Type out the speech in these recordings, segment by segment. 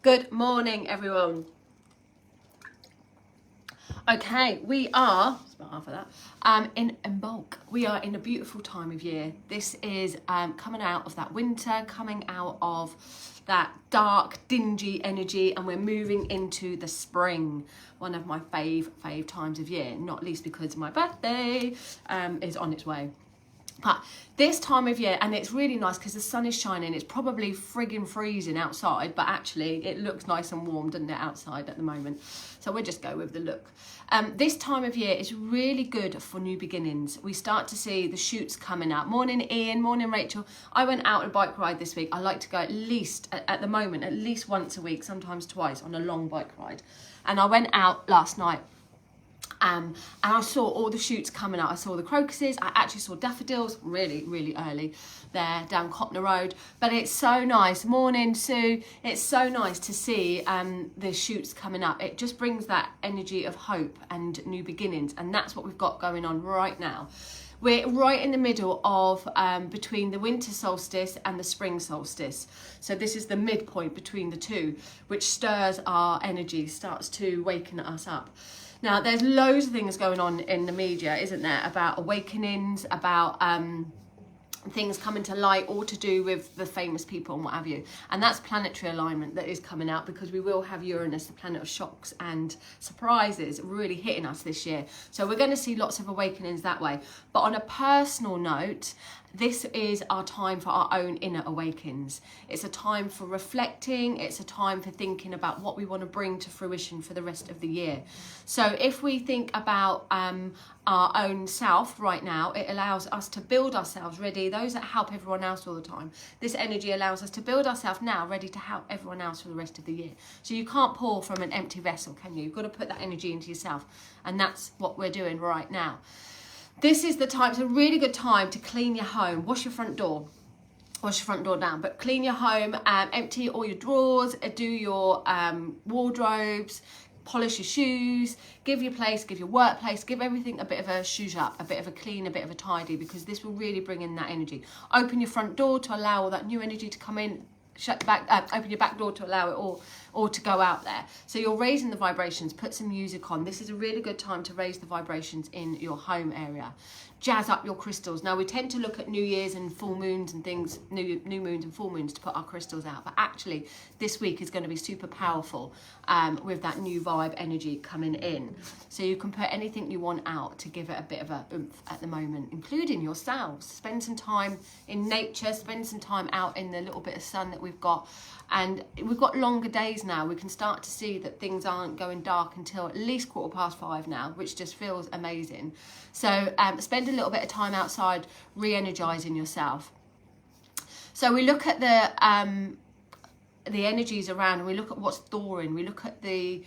Good morning, everyone. Okay, we are, it's about half of that, in Imbolc. We are in a beautiful time of year. This is coming out of that winter, coming out of that dark, dingy energy, and we're moving into the spring. One of my fave times of year, not least because my birthday is on its way. But this time of year, and it's really nice because the sun is shining. It's probably frigging freezing outside, but actually it looks nice and warm, doesn't it, outside at the moment? So we'll just go with the look. This time of year is really good for new beginnings. We start to see the shoots coming up. Morning, Ian. Morning, Rachel. I went out on a bike ride this week. I like to go at least, at the moment, at least once a week, sometimes twice, on a long bike ride. And I went out last night. And I saw all the shoots coming out. I saw the crocuses. I actually saw daffodils really early there down Cotner Road. But it's so nice. Morning, Sue. It's so nice to see the shoots coming up. It just brings that energy of hope and new beginnings. And that's what we've got going on right now. We're right in the middle of between the winter solstice and the spring solstice. So this is the midpoint between the two, which stirs our energy, starts to waken us up. Now, there's loads of things going on in the media, isn't there, about awakenings, about things coming to light, all to do with the famous people and what have you. And that's planetary alignment that is coming out, because we will have Uranus, the planet of shocks and surprises, really hitting us this year. So we're going to see lots of awakenings that way. But on a personal note, this is our time for our own inner awakens. It's a time for reflecting. It's a time for thinking about what we want to bring to fruition for the rest of the year. So if we think about our own self right now, it allows us to build ourselves ready. Those that help everyone else all the time. This energy allows us to build ourselves now, ready to help everyone else for the rest of the year. So you can't pour from an empty vessel, can you? You've got to put that energy into yourself. And that's what we're doing right now. This is the time, it's a really good time to clean your home, wash your front door down, but clean your home, empty all your drawers, do your wardrobes, polish your shoes, give your place, give your workplace, give everything a bit of a zhuzh up, a bit of a clean, a bit of a tidy, because this will really bring in that energy. Open your front door to allow all that new energy to come in. Shut the back, open your back door to allow it all to go out there. So you're raising the vibrations. Put some music on. This is a really good time to raise the vibrations in your home area. Jazz up your crystals. Now, we tend to look at New Year's and full moons and things, new moons and full moons, to put our crystals out. But actually, this week is going to be super powerful with that new vibe energy coming in. So you can put anything you want out to give it a bit of a oomph at the moment, including yourselves. Spend some time in nature. Spend some time out in the little bit of sun that we've got. And we've got longer days now. We can start to see that things aren't going dark until at least 5:15 now, which just feels amazing. So spend a little bit of time outside re-energizing yourself. So we look at the energies around, and we look at what's thawing. We look at the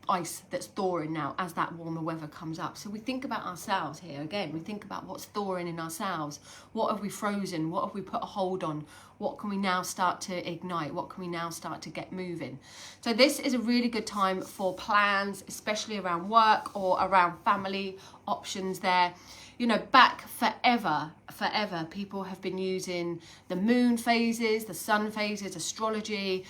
ice that's thawing now as that warmer weather comes up. So we think about ourselves here again. We think about what's thawing in ourselves. What have we frozen? What have we put a hold on? What can we now start to ignite? What can we now start to get moving? So this is a really good time for plans, especially around work or around family options there. You know, back forever, people have been using the moon phases, the sun phases, astrology,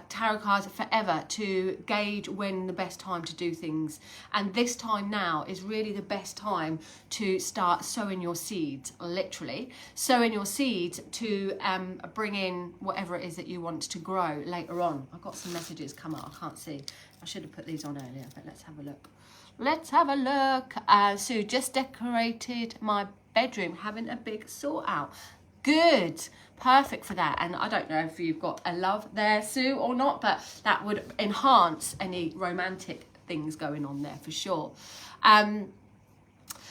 tarot cards forever to gauge when the best time to do things. And this time now is really the best time to start sowing your seeds, literally. Sowing your seeds to bring in whatever it is that you want to grow later on. I've got some messages come up, I can't see. I should have put these on earlier, but let's have a look. Let's have a look. Sue, just decorated my bedroom, having a big sort out. Good, perfect for that. And I don't know if you've got a love there, Sue, or not, but that would enhance any romantic things going on there for sure.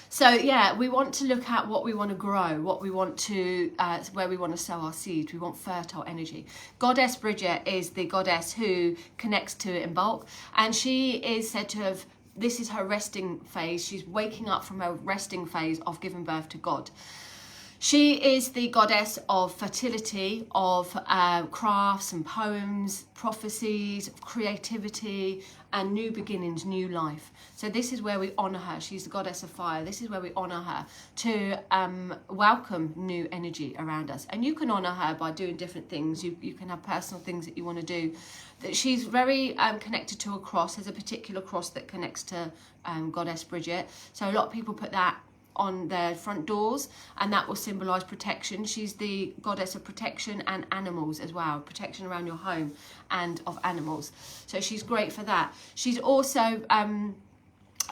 So yeah, we want to look at what we want to grow, what we want to, where we want to sow our seeds. We want fertile energy. Goddess Bridget is the goddess who connects to Imbolc, and she is said to have, this is her resting phase. She's waking up from her resting phase of giving birth to God. She is the goddess of fertility, of crafts and poems, prophecies, creativity, and new beginnings, new life. So this is where we honour her. She's the goddess of fire. This is where we honour her to welcome new energy around us. And you can honour her by doing different things. You can have personal things that you want to do. She's very connected to a cross. There's a particular cross that connects to Goddess Bridget. So a lot of people put that on their front doors, and that will symbolize protection. She's the goddess of protection and animals as well, protection around your home and of animals. So she's great for that. She's also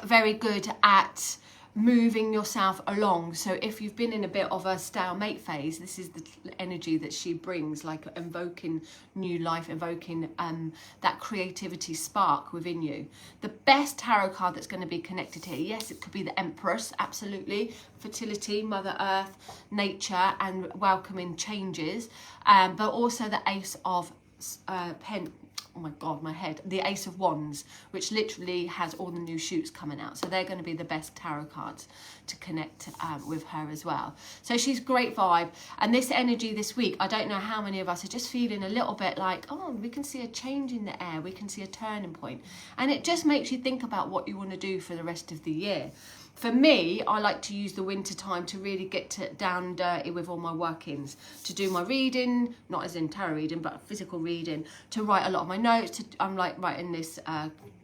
very good at moving yourself along. So if you've been in a bit of a stalemate phase, this is the energy that she brings, like invoking new life, invoking that creativity spark within you. The best tarot card that's going to be connected here, yes, it could be the Empress, absolutely, fertility, Mother Earth, nature, and welcoming changes, but also the Ace of oh my god, my head, the Ace of Wands, which literally has all the new shoots coming out. So they're going to be the best tarot cards to connect with her as well. So she's great vibe. And this energy this week, I don't know how many of us are just feeling a little bit like, oh, we can see a change in the air, we can see a turning point. And it just makes you think about what you want to do for the rest of the year. For me, I like to use the winter time to really get down and dirty with all my workings, to do my reading, not as in tarot reading, but physical reading, to write a lot of my notes. I'm like writing this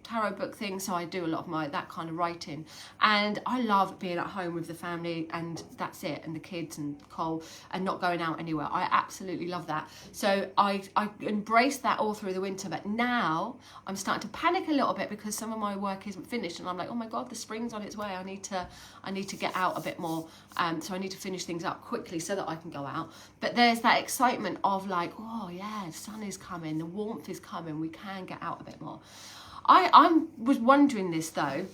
tarot book thing, so I do a lot of that kind of writing. And I love being at home with the family, and that's it, and the kids and Cole, and not going out anywhere. I absolutely love that. So I embrace that all through the winter, but now I'm starting to panic a little bit because some of my work isn't finished, and I'm like, oh my god, the spring's on its way. I need to get out a bit more, so I need to finish things up quickly so that I can go out. But there's that excitement of like, oh yeah, the sun is coming, the warmth is coming, we can get out a bit more. I was wondering this though,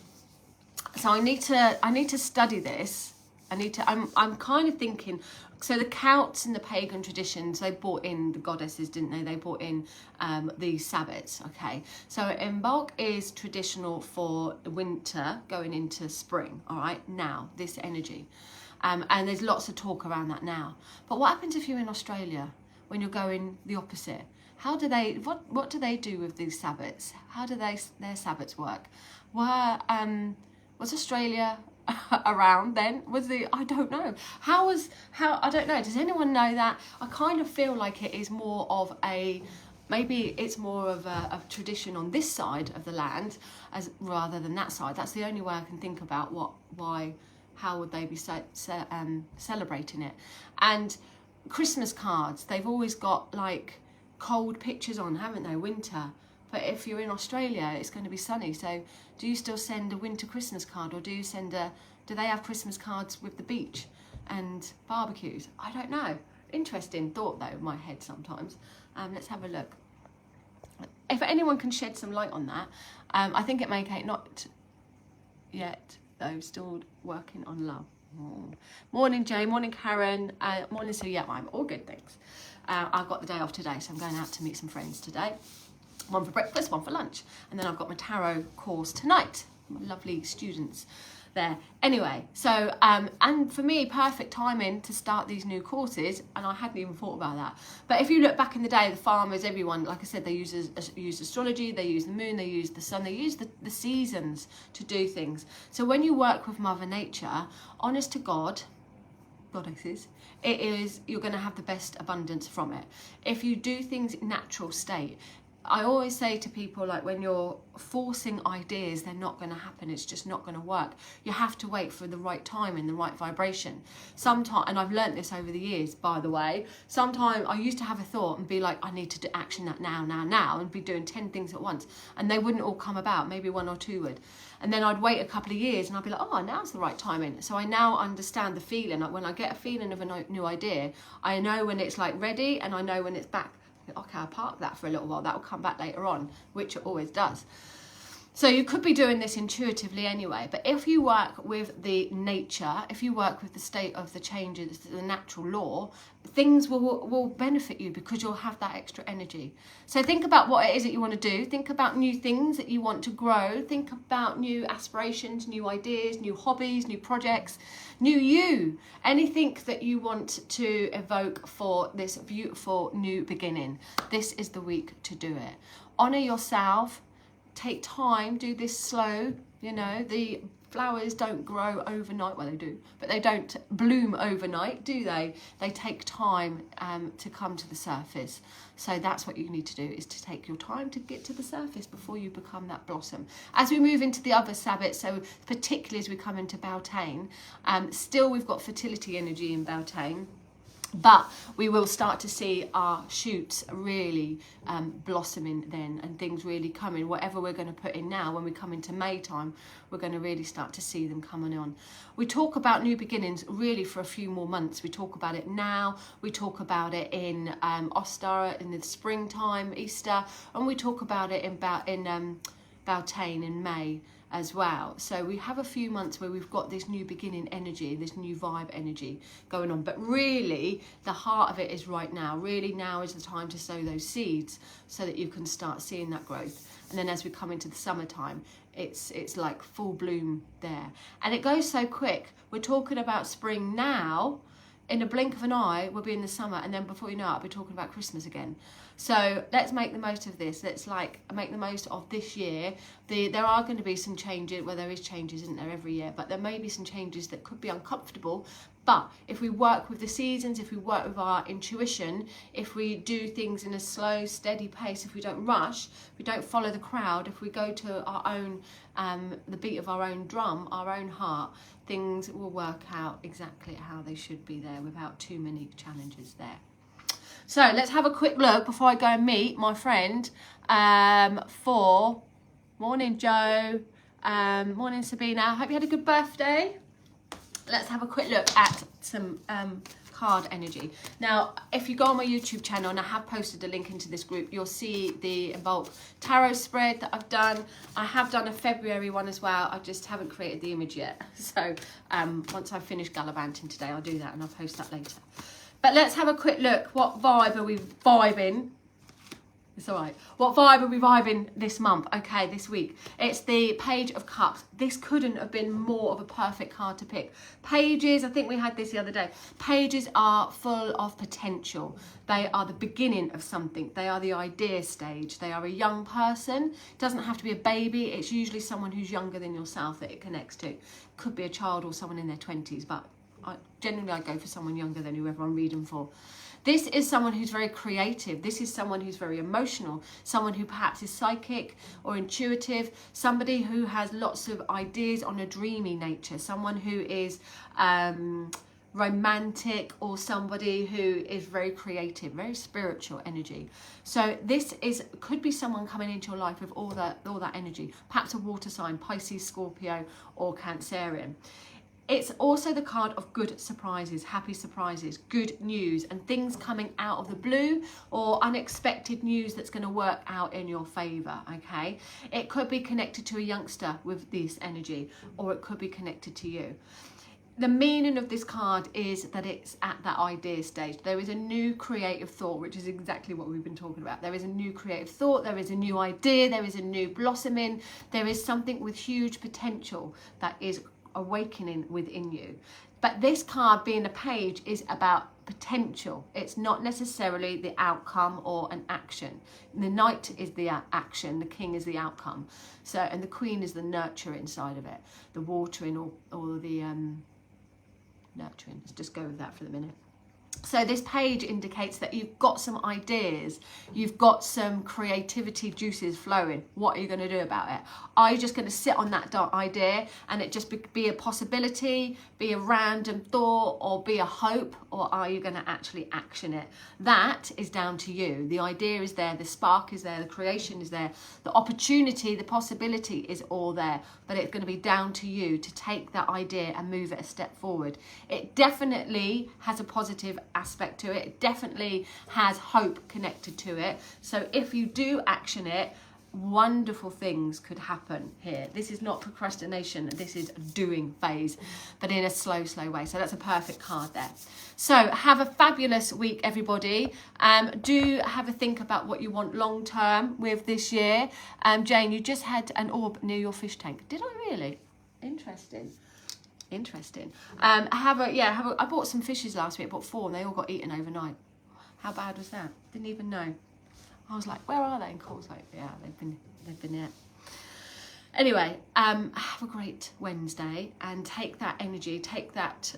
so I need to study this. I'm kind of thinking, so the Celts and the pagan traditions, they brought in the goddesses, didn't they? They brought in the Sabbats, okay? So Imbolc is traditional for winter going into spring, all right? Now, this energy. And there's lots of talk around that now. But what happens if you're in Australia when you're going the opposite? How do they, what do they do with these Sabbats? How do their Sabbats work? Was Australia around then? I don't know. I don't know. Does anyone know that? I kind of feel like it is more of maybe it's more of a tradition on this side of the land rather than that side. That's the only way I can think about how would they be celebrating it. And Christmas cards, they've always got like cold pictures on, haven't they? Winter. But if you're in Australia, it's going to be sunny. So do you still send a winter Christmas card, or do they have Christmas cards with the beach and barbecues? I don't know. Interesting thought though in my head sometimes. Let's have a look. If anyone can shed some light on that. I think it may take, not yet though, still working on love. Morning Jay, morning Karen, morning Sue. Yeah, I'm all good, thanks. I've got the day off today, so I'm going out to meet some friends today. One for breakfast, one for lunch. And then I've got my tarot course tonight. My lovely students there. Anyway, so, and for me, perfect timing to start these new courses, and I hadn't even thought about that. But if you look back in the day, the farmers, everyone, like I said, they use astrology, they use the moon, they use the sun, they use the seasons to do things. So when you work with Mother Nature, honest to God, goddesses, you're going to have the best abundance from it. If you do things in natural state, I always say to people, like, when you're forcing ideas, they're not going to happen. It's just not going to work. You have to wait for the right time and the right vibration. Sometimes, and I've learnt this over the years, by the way, sometimes I used to have a thought and be like, I need to action that now, and be doing 10 things at once. And they wouldn't all come about. Maybe 1 or 2 would. And then I'd wait a couple of years and I'd be like, oh, now's the right timing. So I now understand the feeling. Like when I get a feeling of a new idea, I know when it's like ready, and I know when it's back. Okay, I'll park that for a little while. That will come back later on, which it always does. So you could be doing this intuitively anyway, but if you work with the nature, if you work with the state of the changes, the natural law, things will benefit you because you'll have that extra energy. So think about what it is that you want to do. Think about new things that you want to grow. Think about new aspirations, new ideas, new hobbies, new projects, new you. Anything that you want to evoke for this beautiful new beginning. This is the week to do it. Honour yourself. Take time, do this slow. You know, the flowers don't grow overnight. Well, they do, but they don't bloom overnight, do they? They take time to come to the surface. So that's what you need to do, is to take your time to get to the surface before you become that blossom. As we move into the other Sabbats, so particularly as we come into Beltane, still we've got fertility energy in Beltane. But we will start to see our shoots really blossoming then, and things really coming. Whatever we're going to put in now, when we come into May time, we're going to really start to see them coming on. We talk about new beginnings really for a few more months. We talk about it now. We talk about it in Ostara in the springtime, Easter, and we talk about it in Beltane in May as well. So we have a few months where we've got this new beginning energy, this new vibe energy going on, but really the heart of it is right now. Really now is the time to sow those seeds so that you can start seeing that growth. And then as we come into the summertime, it's like full bloom there, and it goes so quick. We're talking about spring now. In a blink of an eye, we'll be in the summer, and then before you know it, I'll be talking about Christmas again. So let's make the most of this. Let's make the most of this year. There are going to be some changes. Well, there is changes, isn't there, every year? But there may be some changes that could be uncomfortable. But if we work with the seasons, if we work with our intuition, if we do things in a slow, steady pace, if we don't rush, if we don't follow the crowd, if we go to our own, the beat of our own drum, our own heart, things will work out exactly how they should be there without too many challenges there. So let's have a quick look before I go and meet my friend for morning Joe, morning Sabina. Hope you had a good birthday. Let's have a quick look at some card energy. Now, if you go on my YouTube channel, and I have posted a link into this group, you'll see the Imbolc tarot spread that I've done. I have done a February one as well. I just haven't created the image yet. So once I finish gallivanting today, I'll do that and I'll post that later. But let's have a quick look. What vibe are we vibing? It's all right. What vibe are we vibing this month? Okay, this week. It's the Page of Cups. This couldn't have been more of a perfect card to pick. Pages, I think we had this the other day. Pages are full of potential. They are the beginning of something. They are the idea stage. They are a young person. It doesn't have to be a baby. It's usually someone who's younger than yourself that it connects to. Could be a child or someone in their 20s, but generally I go for someone younger than whoever I'm reading for. This is someone who's very creative. This is someone who's very emotional, someone who perhaps is psychic or intuitive, somebody who has lots of ideas on a dreamy nature, someone who is romantic, or somebody who is very creative, very spiritual energy. So this could be someone coming into your life with all that energy, perhaps a water sign, Pisces, Scorpio or Cancerian. It's also the card of good surprises, happy surprises, good news, and things coming out of the blue, or unexpected news that's going to work out in your favour, okay? It could be connected to a youngster with this energy, or it could be connected to you. The meaning of this card is that it's at that idea stage. There is a new creative thought, which is exactly what we've been talking about. There is a new creative thought, there is a new idea, there is a new blossoming, there is something with huge potential that is awakening within you. But this card, being a page, is about potential. It's not necessarily the outcome or an action. The knight is the action, the king is the outcome. So, and the queen is the nurture inside of it, the watering or the nurturing. Let's just go with that for the minute. So this page indicates that you've got some ideas, you've got some creativity juices flowing. What are you going to do about it? Are you just going to sit on that idea and it just be a possibility, be a random thought, or be a hope, or are you going to actually action it? That is down to you. The idea is there, the spark is there, the creation is there, the opportunity, the possibility is all there, but it's going to be down to you to take that idea and move it a step forward. It definitely has a positive aspect to it. It definitely has hope connected to it. So if you do action it, wonderful things could happen here. This is not procrastination, this is a doing phase, but in a slow way. So that's a perfect card there. So have a fabulous week, everybody. Do have a think about what you want long term with this year. Jane, you just had an orb near your fish tank. Did I really? Interesting. I bought some fishes last week. I bought 4 and they all got eaten overnight. How bad was that? Didn't even know. I was like, where are they? And Cole's like, yeah, they've been there. Anyway, have a great Wednesday and take that energy, take that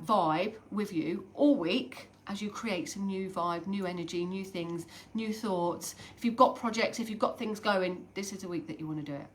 vibe with you all week as you create some new vibe, new energy, new things, new thoughts. If you've got projects, if you've got things going, this is a week that you want to do it.